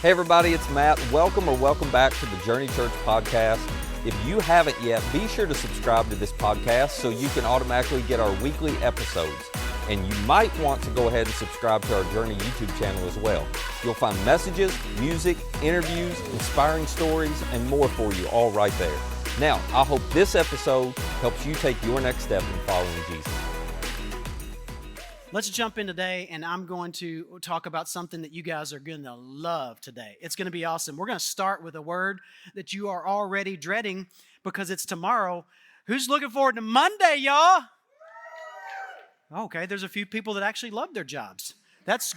Hey everybody, it's Matt. Welcome back to the Journey Church podcast. If you haven't yet, be sure to subscribe to this podcast so you can automatically get our weekly episodes. And you might want to go ahead and subscribe to our Journey YouTube channel as well. You'll find messages, music, interviews, inspiring stories, and more for you all right there. Now, I hope this episode helps you take your next step in following Jesus. Let's jump in today, and I'm going to talk about something that you guys are going to love today. It's going to be awesome. We're going to start with a word that you are already dreading because it's tomorrow. Who's looking forward to Monday, y'all? Okay, there's a few people that actually love their jobs. That's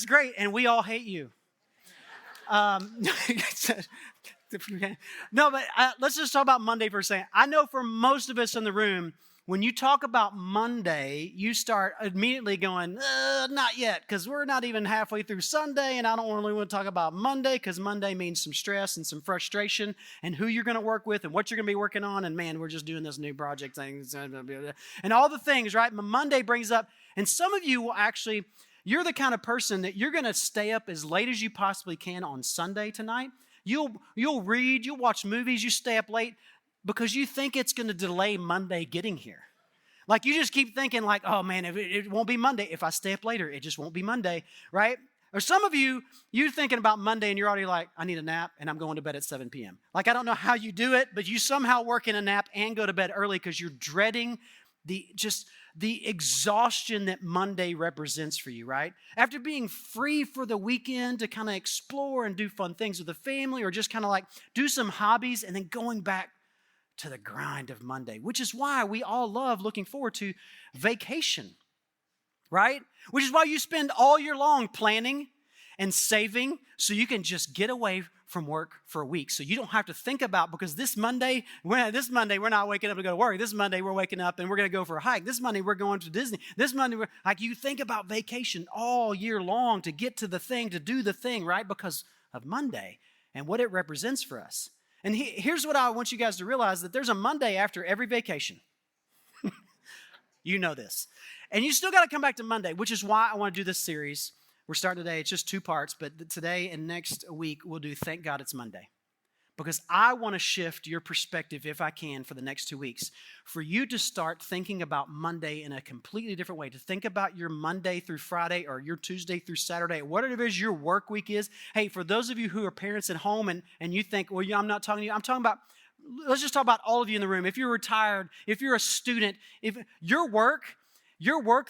great, and we all hate you. No, but let's just talk about Monday for a second. I know for most of us in the room, when you talk about Monday, you start immediately going, not yet, because we're not even halfway through Sunday, and I don't really want to talk about Monday, because Monday means some stress and some frustration, and who you're going to work with, and what you're going to be working on, and man, we're just doing this new project thing, and all the things, right? Monday brings up, and some of you will actually, you're the kind of person that you're going to stay up as late as you possibly can on Sunday tonight. You'll read, you'll watch movies, you stay up late, because you think it's going to delay Monday getting here. Like you just keep thinking like, oh man, it won't be Monday. If I stay up later, it just won't be Monday, right? Or some of you're thinking about Monday and you're already like, I need a nap and I'm going to bed at 7 p.m. Like I don't know how you do it, but you somehow work in a nap and go to bed early because you're dreading the exhaustion that Monday represents for you, right? After being free for the weekend to kind of explore and do fun things with the family or just kind of like do some hobbies and then going back to the grind of Monday, which is why we all love looking forward to vacation, right? Which is why you spend all year long planning and saving so you can just get away from work for a week. So you don't have to think about, because this Monday, we're not waking up to go to work. This Monday, we're waking up and we're going to go for a hike. This Monday, we're going to Disney. This Monday, like you think about vacation all year long to get to the thing, to do the thing, right? Because of Monday and what it represents for us. And here's what I want you guys to realize, that there's a Monday after every vacation. You know this. And you still got to come back to Monday, which is why I want to do this series. We're starting today. It's just 2 parts, but today and next week we'll do Thank God It's Monday. Because I want to shift your perspective, if I can, for the next 2 weeks, for you to start thinking about Monday in a completely different way, to think about your Monday through Friday or your Tuesday through Saturday, whatever it is your work week is. Hey, for those of you who are parents at home and you think, well, I'm not talking to you, I'm talking about, let's just talk about all of you in the room. If you're retired, if you're a student, if your work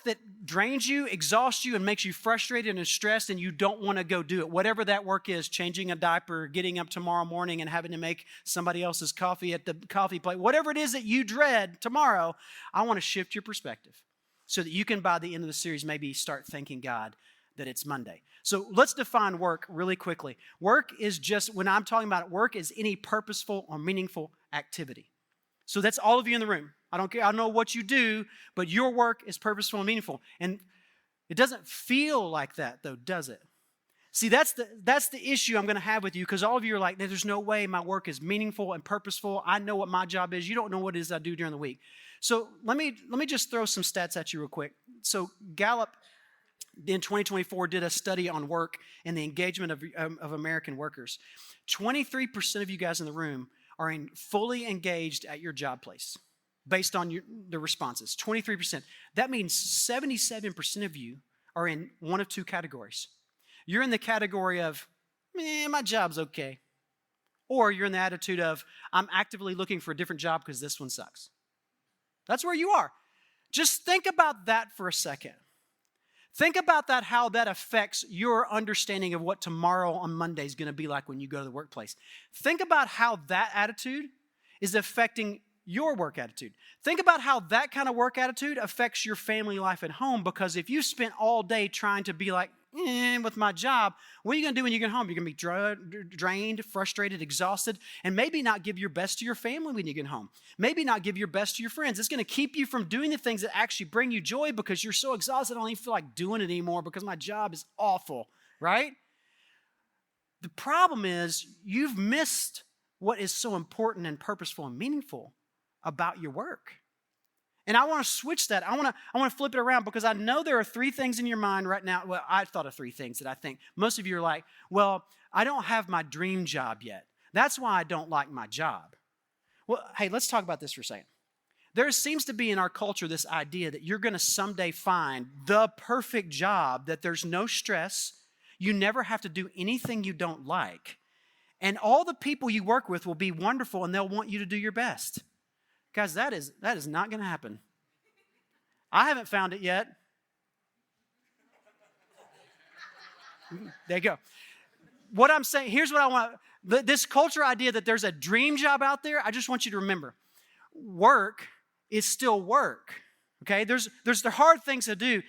that drains you, exhausts you, and makes you frustrated and stressed, and you don't want to go do it, whatever that work is, changing a diaper, getting up tomorrow morning and having to make somebody else's coffee at the coffee plate, whatever it is that you dread tomorrow, I want to shift your perspective so that you can, by the end of the series, maybe start thanking God that it's Monday. So let's define work really quickly. Work is just, when I'm talking about it, work is any purposeful or meaningful activity. So that's all of you in the room. I don't care. I don't know what you do, but your work is purposeful and meaningful. And it doesn't feel like that, though, does it? See, that's the issue I'm going to have with you, because all of you are like, there's no way my work is meaningful and purposeful. I know what my job is. You don't know what it is I do during the week. So let me just throw some stats at you real quick. So Gallup in 2024 did a study on work and the engagement of American workers. 23% of you guys in the room are fully engaged at your job place, based on the responses, 23%. That means 77% of you are in one of 2 categories. You're in the category of, my job's okay. Or you're in the attitude of, I'm actively looking for a different job because this one sucks. That's where you are. Just think about that for a second. Think about that, how that affects your understanding of what tomorrow on Monday is going to be like when you go to the workplace. Think about how that attitude is affecting your work attitude. Think about how that kind of work attitude affects your family life at home, because if you spent all day trying to be like, with my job, what are you going to do when you get home? You're going to be drained, frustrated, exhausted, and maybe not give your best to your family when you get home. Maybe not give your best to your friends. It's going to keep you from doing the things that actually bring you joy because you're so exhausted, I don't even feel like doing it anymore because my job is awful, right? The problem is you've missed what is so important and purposeful and meaningful about your work. And I want to switch that. I want to flip it around because I know there are 3 things in your mind right now. Well, I thought of 3 things that I think most of you are like, well, I don't have my dream job yet. That's why I don't like my job. Well, hey, let's talk about this for a second. There seems to be in our culture this idea that you're going to someday find the perfect job, that there's no stress, you never have to do anything you don't like, and all the people you work with will be wonderful and they'll want you to do your best. Guys, that is not going to happen. I haven't found it yet. There you go. What I'm saying, here's what I want. This culture idea that there's a dream job out there, I just want you to remember, work is still work, okay? There's the hard things to do,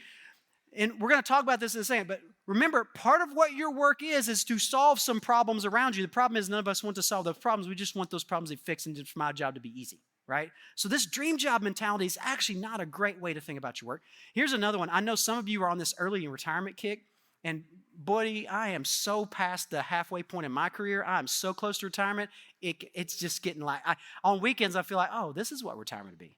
and we're going to talk about this in a second, but remember, part of what your work is to solve some problems around you. The problem is none of us want to solve those problems. We just want those problems to be fixed and just for my job to be easy, right? So this dream job mentality is actually not a great way to think about your work. Here's another one. I know some of you are on this early retirement kick, and buddy, I am so past the halfway point in my career. I'm so close to retirement. It's just getting like, on weekends, I feel like, oh, this is what retirement would be.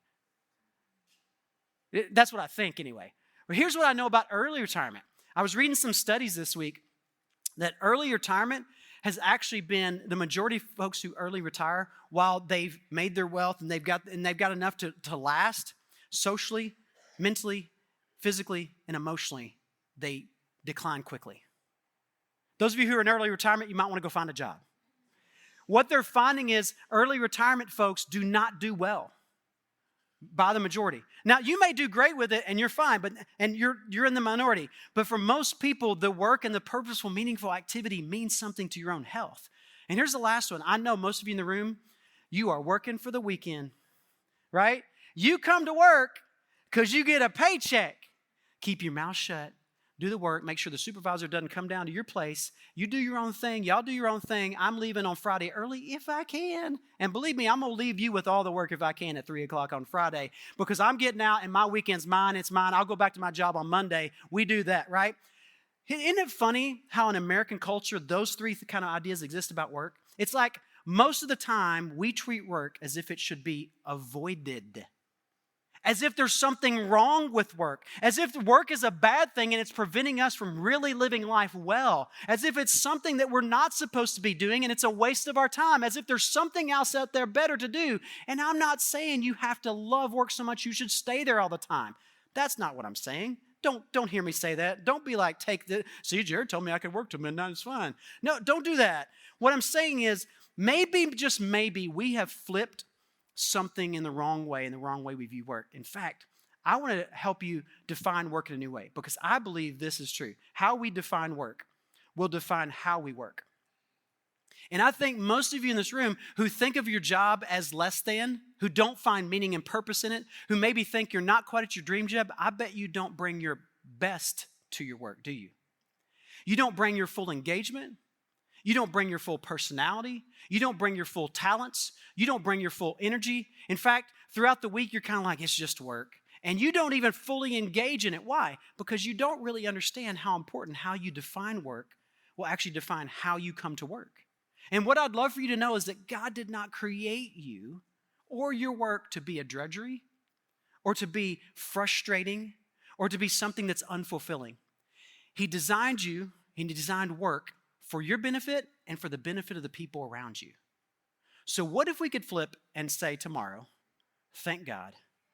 That's what I think anyway. But here's what I know about early retirement. I was reading some studies this week that early retirement has actually been the majority of folks who early retire while they've made their wealth and they've got enough to last socially, mentally, physically, and emotionally, they decline quickly. Those of you who are in early retirement, you might want to go find a job. What they're finding is early retirement folks do not do well by the majority. Now, you may do great with it and you're fine, and you're in the minority. But for most people, the work and the purposeful, meaningful activity means something to your own health. And here's the last one. I know most of you in the room, you are working for the weekend, right? You come to work because you get a paycheck. Keep your mouth shut. Do the work. Make sure the supervisor doesn't come down to your place. You do your own thing. Y'all do your own thing. I'm leaving on Friday early if I can. And believe me, I'm going to leave you with all the work if I can at 3 o'clock on Friday because I'm getting out and my weekend's mine. It's mine. I'll go back to my job on Monday. We do that, right? Isn't it funny how in American culture those 3 kind of ideas exist about work? It's like most of the time we treat work as if it should be avoided. As if there's something wrong with work, as if work is a bad thing and it's preventing us from really living life well, as if it's something that we're not supposed to be doing and it's a waste of our time, as if there's something else out there better to do. And I'm not saying you have to love work so much you should stay there all the time. That's not what I'm saying. Don't hear me say that. Don't be like, see, Jarrod told me I could work till midnight, it's fine. No, don't do that. What I'm saying is maybe, just maybe, we have flipped something in the wrong way we view work. In fact, I want to help you define work in a new way because I believe this is true. How we define work will define how we work. And I think most of you in this room who think of your job as less than, who don't find meaning and purpose in it, who maybe think you're not quite at your dream job, I bet you don't bring your best to your work, do you? You don't bring your full engagement. You don't bring your full personality. You don't bring your full talents. You don't bring your full energy. In fact, throughout the week, you're kind of like, it's just work. And you don't even fully engage in it. Why? Because you don't really understand how important how you define work will actually define how you come to work. And what I'd love for you to know is that God did not create you or your work to be a drudgery or to be frustrating or to be something that's unfulfilling. He designed you and He designed work for your benefit and for the benefit of the people around you. So what if we could flip and say tomorrow, thank God,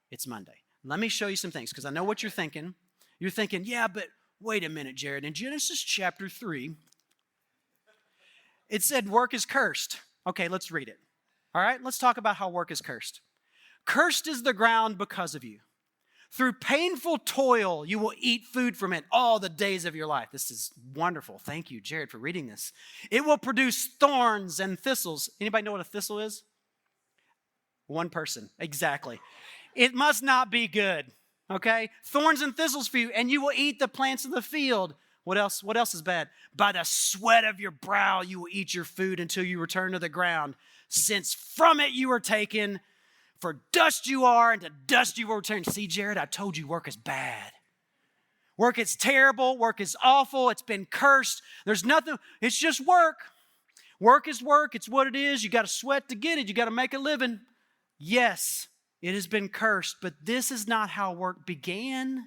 it's Monday. Let me show you some things because I know what you're thinking. You're thinking, yeah, but wait a minute, Jarrod. In Genesis chapter 3, it said work is cursed. Okay, let's read it. All right, let's talk about how work is cursed. Cursed is the ground because of you. Through painful toil, you will eat food from it all the days of your life. This is wonderful. Thank you, Jarrod, for reading this. It will produce thorns and thistles. Anybody know what a thistle is? One person. Exactly. It must not be good. Okay? Thorns and thistles for you, and you will eat the plants of the field. What else? What else is bad? By the sweat of your brow, you will eat your food until you return to the ground. Since from it you were taken, for dust you are, and to dust you will return. See, Jarrod, I told you work is bad. Work is terrible. Work is awful. It's been cursed. There's nothing. It's just work. Work is work. It's what it is. You got to sweat to get it. You got to make a living. Yes, It has been cursed, but this is not how work began.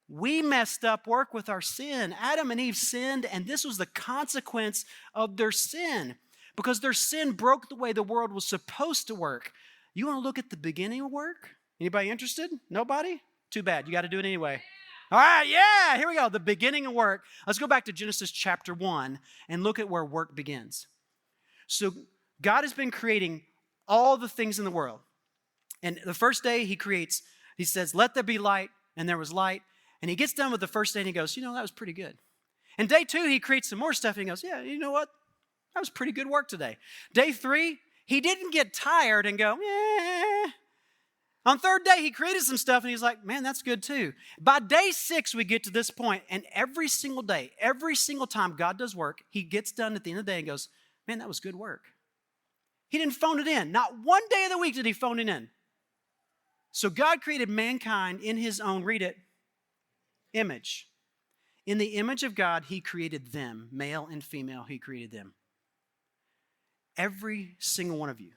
We messed up work with our sin. Adam and Eve sinned, and this was the consequence of their sin because their sin broke the way the world was supposed to work. You want to look at the beginning of work? Anybody interested? Nobody? Too bad. You got to do it anyway. All right, yeah, here we go. The beginning of work. Let's go back to Genesis chapter 1 and look at where work begins. So God has been creating all the things in the world. And the first day he says, let there be light, and there was light. And he gets done with the first day and he goes, that was pretty good. And day 2, he creates some more stuff and he goes, yeah, you know what? That was pretty good work today. Day 3, he didn't get tired and go, yeah. On third day, he created some stuff and he's like, man, that's good too. By day 6, we get to this point, and every single day, every single time God does work, he gets done at the end of the day and goes, man, that was good work. He didn't phone it in. Not one day of the week did he phone it in. So God created mankind in his own, read it, image. In the image of God, he created them. Male and female, he created them. Every single one of you.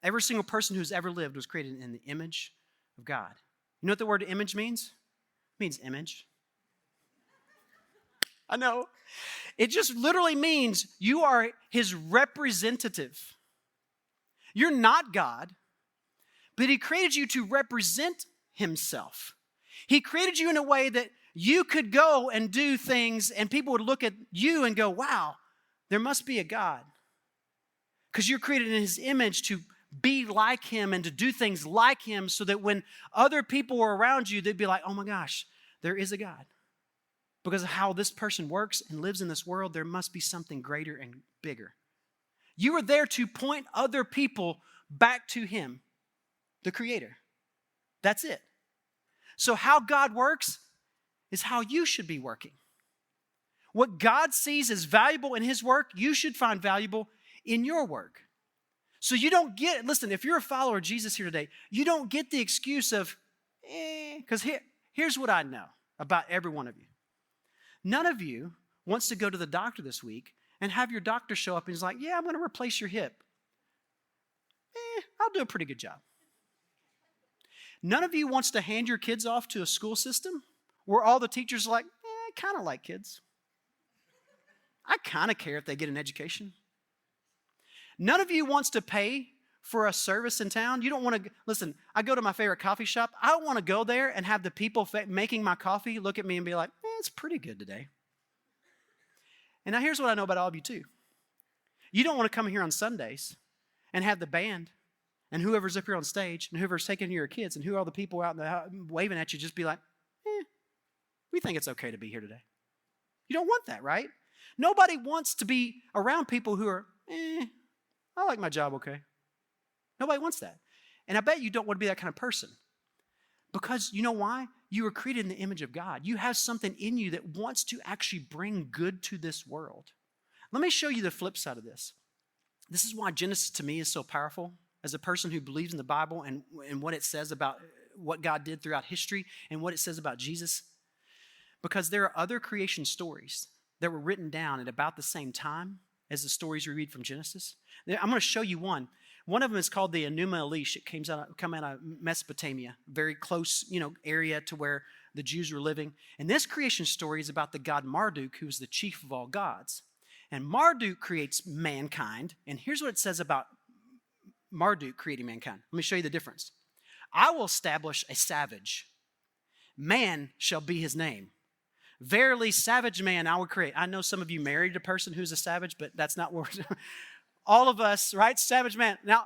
Every single person who's ever lived was created in the image of God. You know what the word image means? It means image. I know. It just literally means you are his representative. You're not God, but he created you to represent himself. He created you in a way that you could go and do things and people would look at you and go, wow, there must be a God. Because you're created in his image to be like him and to do things like him so that when other people were around you, they'd be like, oh my gosh, there is a God. Because of how this person works and lives in this world, there must be something greater and bigger. You are there to point other people back to him, the creator. That's it. So how God works is how you should be working. What God sees as valuable in his work, you should find valuable in your work. So you don't get, listen, if you're a follower of Jesus here today, you don't get the excuse of, because here's what I know about every one of you. None of you wants to go to the doctor this week and have your doctor show up and he's like, yeah, I'm going to replace your hip. I'll do a pretty good job. None of you wants to hand your kids off to a school system where all the teachers are like, I kind of like kids. I kind of care if they get an education. None of you wants to pay for a service in town. You don't want to, listen, I go to my favorite coffee shop. I don't want to go there and have the people making my coffee look at me and be like, it's pretty good today. And now here's what I know about all of you too. You don't want to come here on Sundays and have the band and whoever's up here on stage and whoever's taking your kids and who are all the people out in the waving at you just be like, we think it's okay to be here today. You don't want that, right? Nobody wants to be around people who are, I like my job okay. Nobody wants that. And I bet you don't want to be that kind of person. Because you know why? You were created in the image of God. You have something in you that wants to actually bring good to this world. Let me show you the flip side of this. This is why Genesis to me is so powerful. As a person who believes in the Bible and what it says about what God did throughout history and what it says about Jesus. Because there are other creation stories that were written down at about the same time as the stories we read from Genesis. I'm going to show you one. One of them is called the Enuma Elish. It came out of Mesopotamia, very close, area to where the Jews were living. And this creation story is about the god Marduk, who is the chief of all gods. And Marduk creates mankind. And here's what it says about Marduk creating mankind. Let me show you the difference. I will establish a savage. Man shall be his name. Verily, savage man I will create. I know some of you married a person who's a savage, but that's not what we're doing. All of us, right? Savage man. Now,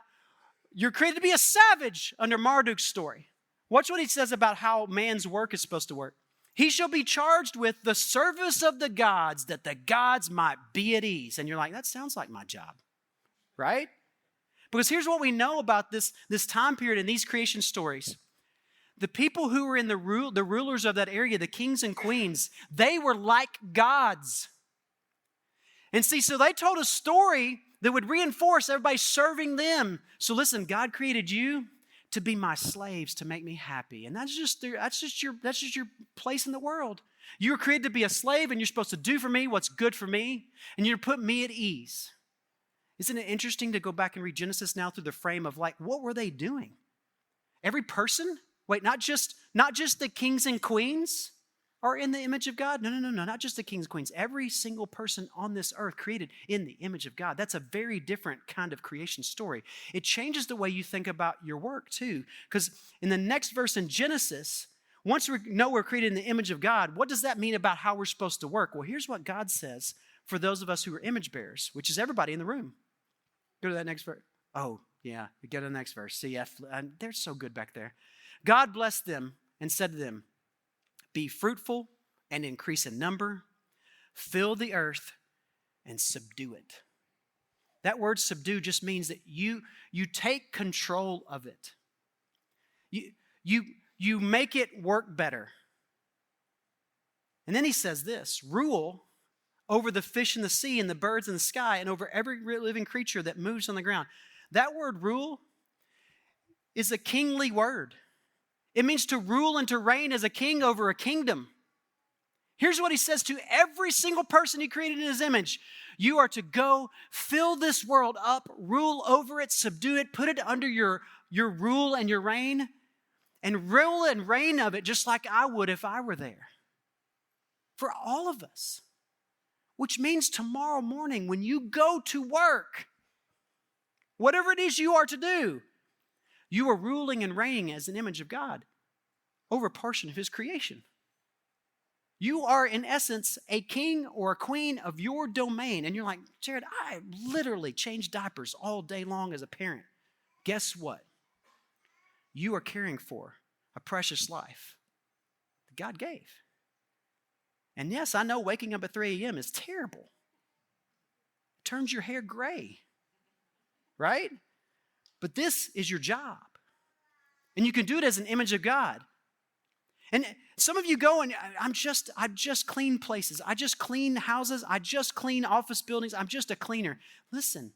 you're created to be a savage under Marduk's story. Watch what he says about how man's work is supposed to work. He shall be charged with the service of the gods, that the gods might be at ease. And you're like, that sounds like my job, right? Because here's what we know about this time period in these creation stories. The people who were in the rulers of that area, the kings and queens, they were like gods. And see, so they told a story that would reinforce everybody serving them. So listen, God created you to be my slaves, to make me happy. And that's just your place in the world. You were created to be a slave, and you're supposed to do for me what's good for me, and you're to put me at ease. Isn't it interesting to go back and read Genesis now through the frame of like, what were they doing? Every person? Wait, not just the kings and queens are in the image of God? No, not just the kings and queens. Every single person on this earth created in the image of God. That's a very different kind of creation story. It changes the way you think about your work too. Because in the next verse in Genesis, once we know we're created in the image of God, what does that mean about how we're supposed to work? Well, here's what God says for those of us who are image bearers, which is everybody in the room. Go to that next verse. Oh, yeah, go to the next verse. See, they're so good back there. God blessed them and said to them, be fruitful and increase in number, fill the earth and subdue it. That word subdue just means that you take control of it. You make it work better. And then he says this, rule over the fish in the sea and the birds in the sky and over every living creature that moves on the ground. That word rule is a kingly word. It means to rule and to reign as a king over a kingdom. Here's what he says to every single person he created in his image. You are to go fill this world up, rule over it, subdue it, put it under your rule and your reign, and rule and reign of it just like I would if I were there. For all of us. Which means tomorrow morning when you go to work, whatever it is you are to do, you are ruling and reigning as an image of God over a portion of his creation. You are, in essence, a king or a queen of your domain. And you're like, Jarrod, I literally change diapers all day long as a parent. Guess what? You are caring for a precious life that God gave. And yes, I know waking up at 3 a.m. is terrible. It turns your hair gray, right? But this is your job. And you can do it as an image of God. And some of you go and I just clean places. I just clean houses. I just clean office buildings. I'm just a cleaner. Listen,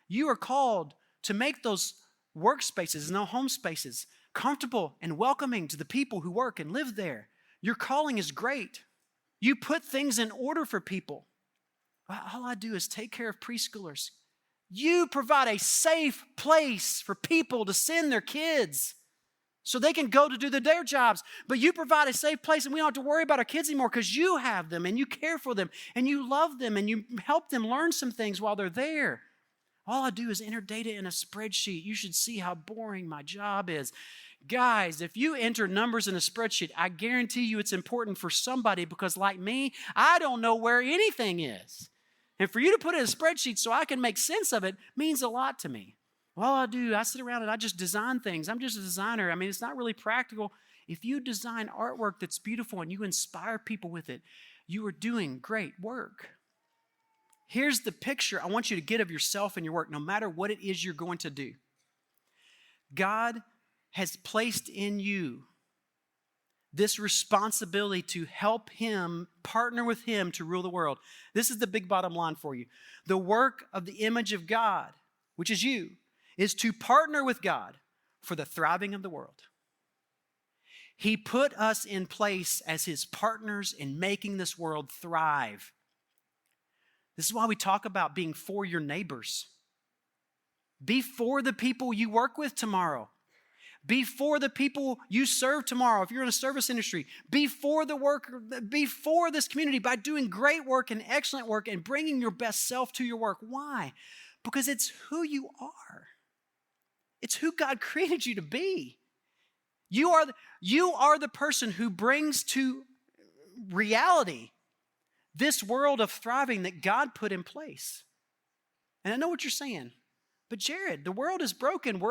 you are called to make those workspaces and those home spaces comfortable and welcoming to the people who work and live there. Your calling is great. You put things in order for people. All I do is take care of preschoolers. You provide a safe place for people to send their kids so they can go to do their jobs. But you provide a safe place and we don't have to worry about our kids anymore because you have them and you care for them and you love them and you help them learn some things while they're there. All I do is enter data in a spreadsheet. You should see how boring my job is. Guys, if you enter numbers in a spreadsheet, I guarantee you it's important for somebody because like me, I don't know where anything is. And for you to put it in a spreadsheet so I can make sense of it means a lot to me. All I do, I sit around and I just design things. I'm just a designer. I mean, it's not really practical. If you design artwork that's beautiful and you inspire people with it, you are doing great work. Here's the picture I want you to get of yourself and your work, no matter what it is you're going to do. God has placed in you this responsibility to help him, partner with him to rule the world. This is the big bottom line for you. The work of the image of God, which is you, is to partner with God for the thriving of the world. He put us in place as his partners in making this world thrive. This is why we talk about being for your neighbors. Be for the people you work with tomorrow. Be for the people you serve tomorrow. If you're in a service industry, be for the work, be for this community by doing great work and excellent work and bringing your best self to your work. Why? Because it's who you are. It's who God created you to be. You are the person who brings to reality this world of thriving that God put in place. And I know what you're saying. But Jarrod, the world is broken.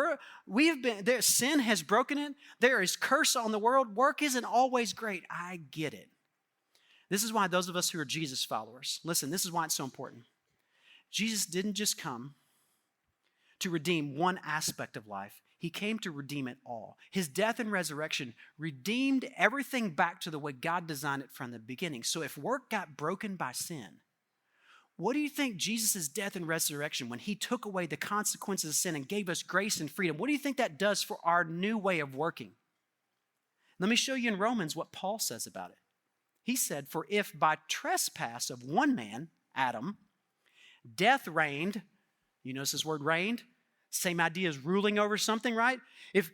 Sin has broken it. There is curse on the world. Work isn't always great. I get it. This is why those of us who are Jesus followers, listen, this is why it's so important. Jesus didn't just come to redeem one aspect of life. He came to redeem it all. His death and resurrection redeemed everything back to the way God designed it from the beginning. So if work got broken by sin, what do you think Jesus' death and resurrection, when he took away the consequences of sin and gave us grace and freedom, what do you think that does for our new way of working? Let me show you in Romans what Paul says about it. He said, for if by trespass of one man, Adam, death reigned, you notice this word reigned, Same idea as ruling over something, right? If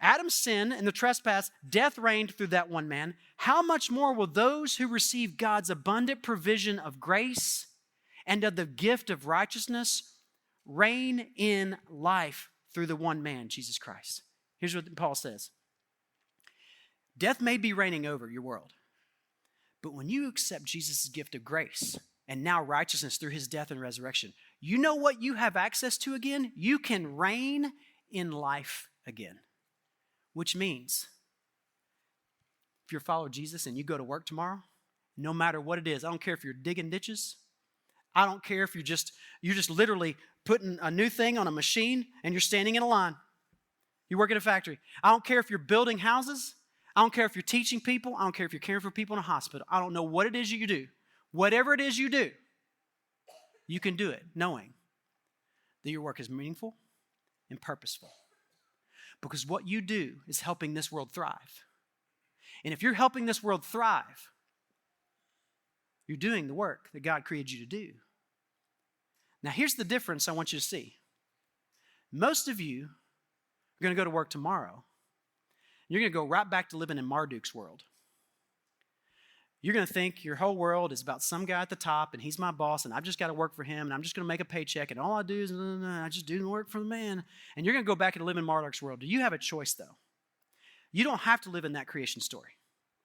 Adam's sin and the trespass, death reigned through that one man, how much more will those who receive God's abundant provision of grace and of the gift of righteousness reign in life through the one man, Jesus Christ? Here's what Paul says. Death may be reigning over your world, but when you accept Jesus' gift of grace and now righteousness through his death and resurrection, you know what you have access to again? You can reign in life again, which means if you're a follower of Jesus and you go to work tomorrow, no matter what it is, I don't care if you're digging ditches, I don't care if you're just literally putting a new thing on a machine and you're standing in a line. You work at a factory. I don't care if you're building houses. I don't care if you're teaching people. I don't care if you're caring for people in a hospital. I don't know what it is you do. Whatever it is you do, you can do it knowing that your work is meaningful and purposeful. Because what you do is helping this world thrive. And if you're helping this world thrive, you're doing the work that God created you to do. Now, here's the difference I want you to see. Most of you are going to go to work tomorrow. You're going to go right back to living in Marduk's world. You're going to think your whole world is about some guy at the top, and he's my boss, and I've just got to work for him, and I'm just going to make a paycheck, and all I do is I just do the work for the man. And you're going to go back and live in Marduk's world. Do you have a choice, though? You don't have to live in that creation story.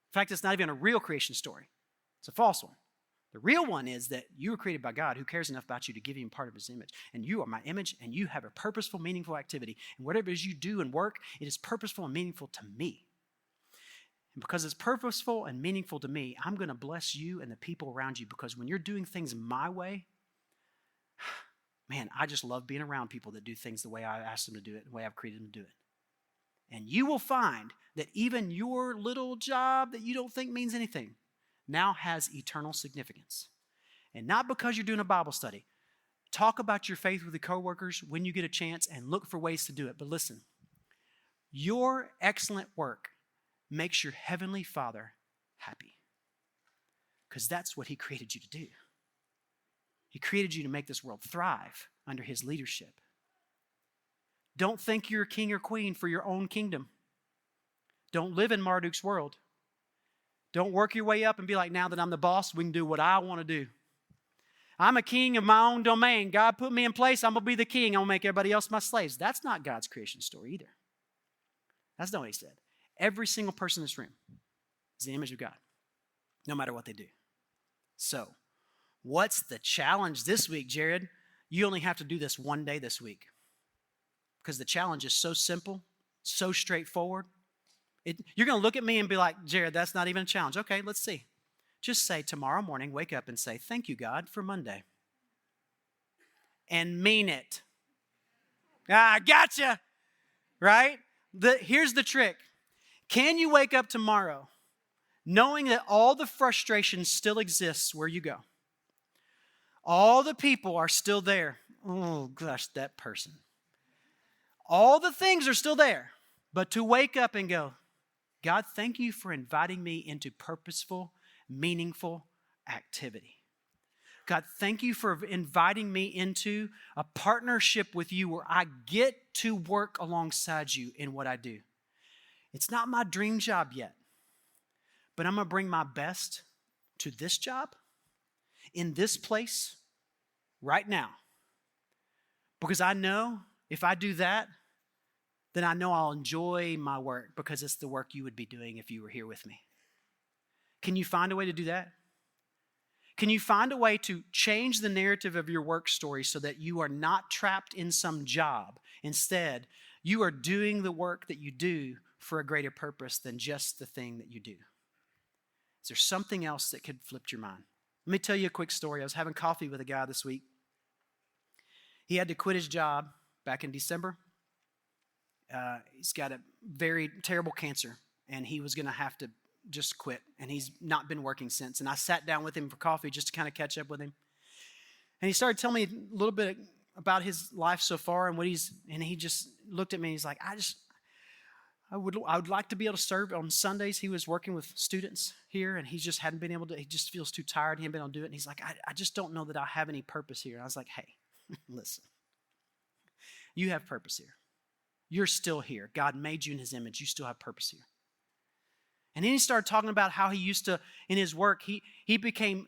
In fact, it's not even a real creation story. It's a false one. The real one is that you were created by God, who cares enough about you to give you part of his image. And you are my image, and you have a purposeful, meaningful activity. And whatever it is you do and work, it is purposeful and meaningful to me. And because it's purposeful and meaningful to me, I'm going to bless you and the people around you, because when you're doing things my way, man, I just love being around people that do things the way I asked them to do it, the way I've created them to do it. And you will find that even your little job that you don't think means anything now has eternal significance. And not because you're doing a Bible study. Talk about your faith with the coworkers when you get a chance and look for ways to do it. But listen, your excellent work makes your heavenly Father happy, because that's what he created you to do. He created you to make this world thrive under his leadership. Don't think you're a king or queen for your own kingdom. Don't live in Marduk's world. Don't work your way up and be like, now that I'm the boss, we can do what I want to do. I'm a king of my own domain. God put me in place. I'm going to be the king. I'm going to make everybody else my slaves. That's not God's creation story either. That's not what he said. Every single person in this room is the image of God, no matter what they do. So, what's the challenge this week, Jarrod? You only have to do this one day this week, because the challenge is so simple, so straightforward. You're going to look at me and be like, Jarrod, that's not even a challenge. Okay, let's see. Just say tomorrow morning, wake up and say, thank you, God, for Monday. And mean it. I gotcha. Right? Here's the trick. Can you wake up tomorrow knowing that all the frustration still exists where you go? All the people are still there. Oh, gosh, that person. All the things are still there. But to wake up and go, God, thank you for inviting me into purposeful, meaningful activity. God, thank you for inviting me into a partnership with you where I get to work alongside you in what I do. It's not my dream job yet, but I'm going to bring my best to this job, in this place, right now. Because I know if I do that, then I know I'll enjoy my work, because it's the work you would be doing if you were here with me. Can you find a way to do that? Can you find a way to change the narrative of your work story so that you are not trapped in some job? Instead, you are doing the work that you do for a greater purpose than just the thing that you do. Is there something else that could flip your mind? Let me tell you a quick story. I was having coffee with a guy this week. He had to quit his job back in December. He's got a very terrible cancer, and he was going to have to just quit, and he's not been working since. And I sat down with him for coffee just to kind of catch up with him. And he started telling me a little bit about his life so far and and he just looked at me and he's like, I would like to be able to serve on Sundays. He was working with students here, and he just hadn't been able to. He just feels too tired. He hadn't been able to do it. And he's like, I just don't know that I have any purpose here. And I was like, hey, listen. you have purpose here. You're still here. God made you in his image. You still have purpose here. And then he started talking about how he used to, in his work, he became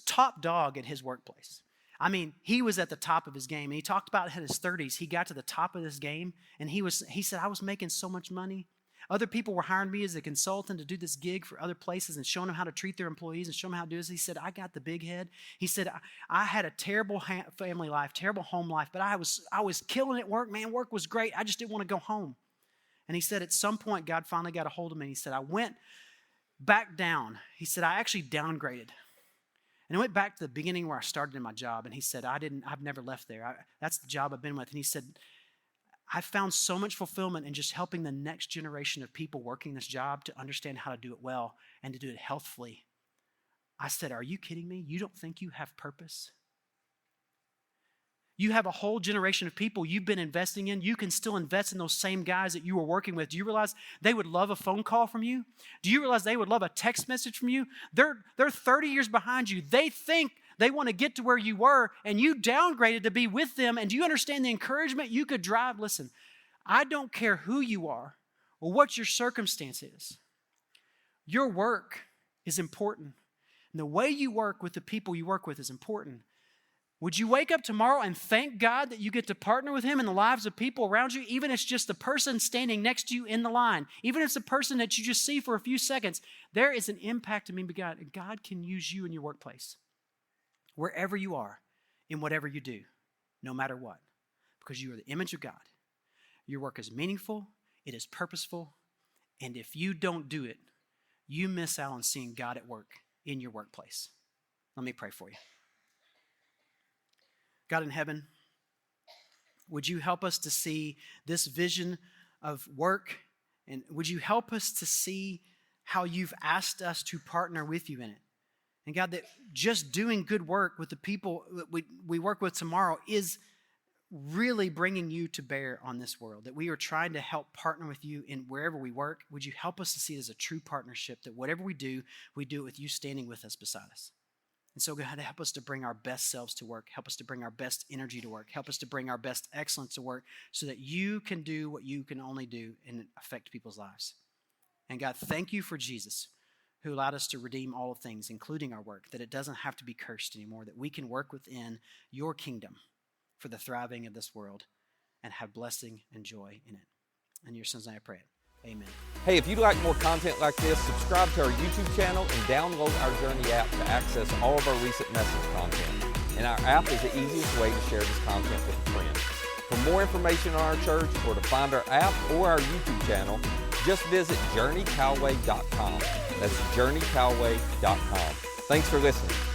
top dog at his workplace. I mean, he was at the top of his game. And he talked about in his 30s, he got to the top of this game, and he said, I was making so much money. Other people were hiring me as a consultant to do this gig for other places and showing them how to treat their employees and show them how to do this. He said, I got the big head. He said, I had a terrible family life, terrible home life, but I was killing it at work. Man, work was great. I just didn't want to go home. And he said, at some point, God finally got a hold of me. He said, I went back down. He said, I actually downgraded. And I went back to the beginning where I started in my job. And he said, I've never left there. That's the job I've been with. And he said, I found so much fulfillment in just helping the next generation of people working this job to understand how to do it well and to do it healthfully. I said, are you kidding me? You don't think you have purpose? You have a whole generation of people you've been investing in. You can still invest in those same guys that you were working with. Do you realize they would love a phone call from you? Do you realize they would love a text message from you? They're 30 years behind you. They think they want to get to where you were, and you downgraded to be with them. And do you understand the encouragement you could drive? Listen, I don't care who you are or what your circumstance is. Your work is important. And the way you work with the people you work with is important. Would you wake up tomorrow and thank God that you get to partner with him in the lives of people around you, even if it's just the person standing next to you in the line, even if it's the person that you just see for a few seconds? There is an impact to me by God. God can use you in your workplace, wherever you are, in whatever you do, no matter what, because you are the image of God. Your work is meaningful, it is purposeful, and if you don't do it, you miss out on seeing God at work in your workplace. Let me pray for you. God in heaven, would you help us to see this vision of work, and would you help us to see how you've asked us to partner with you in it? And God, that just doing good work with the people that we work with tomorrow is really bringing you to bear on this world, that we are trying to help partner with you in wherever we work. Would you help us to see it as a true partnership, that whatever we do it with you standing with us beside us? And so, God, help us to bring our best selves to work. Help us to bring our best energy to work. Help us to bring our best excellence to work so that you can do what you can only do and affect people's lives. And God, thank you for Jesus, who allowed us to redeem all of things, including our work, that it doesn't have to be cursed anymore, that we can work within your kingdom for the thriving of this world and have blessing and joy in it. In your son's name I pray it. Amen. Hey, if you'd like more content like this, subscribe to our YouTube channel and download our Journey app to access all of our recent message content. And our app is the easiest way to share this content with a friend. For more information on our church or to find our app or our YouTube channel, just visit journeycalway.com. That's journeycalway.com. Thanks for listening.